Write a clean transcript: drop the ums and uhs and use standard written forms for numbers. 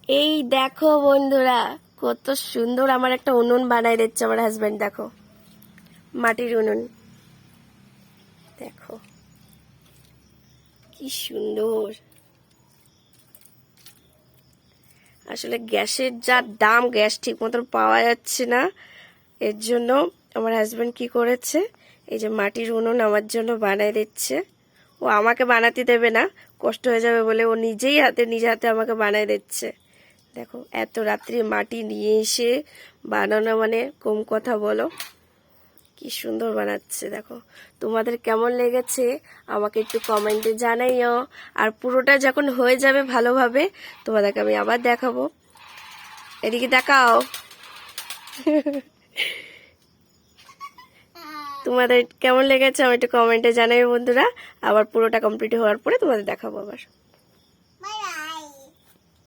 এই দেখো বন্ধুরা, কত সুন্দর আমার একটা উনুন বানাই দিচ্ছে আমার হাজবেন্ড। দেখো, মাটির উনুন, দেখো কি সুন্দর। আসলে গ্যাসের যা দাম, গ্যাস ঠিক মতন পাওয়া যাচ্ছে না। এর জন্য আমার হাজবেন্ড কি করেছে, এই যে মাটির উনুন আমার জন্য বানাই দিচ্ছে। ও আমাকে বানাতে দেবে না, কষ্ট হয়ে যাবে বলে ও নিজে হাতে আমাকে বানাই দিচ্ছে। দেখো, এত রাত্রি মাটি নিয়ে এসে বানানো মানে কম কথা বলো। কি সুন্দর বানাচ্ছে দেখো। তোমাদের কেমন লেগেছে আমাকে একটু কমেন্টে জানাইও। আর পুরোটা যখন হয়ে যাবে ভালোভাবে, তোমাদেরকে আমি আবার দেখাবো। এদিকে দেখাও। তোমাদের কেমন লেগেছে আমি একটু কমেন্টে জানাই বন্ধুরা। আবার পুরোটা কমপ্লিট হওয়ার পরে তোমাদের দেখাবো আবার।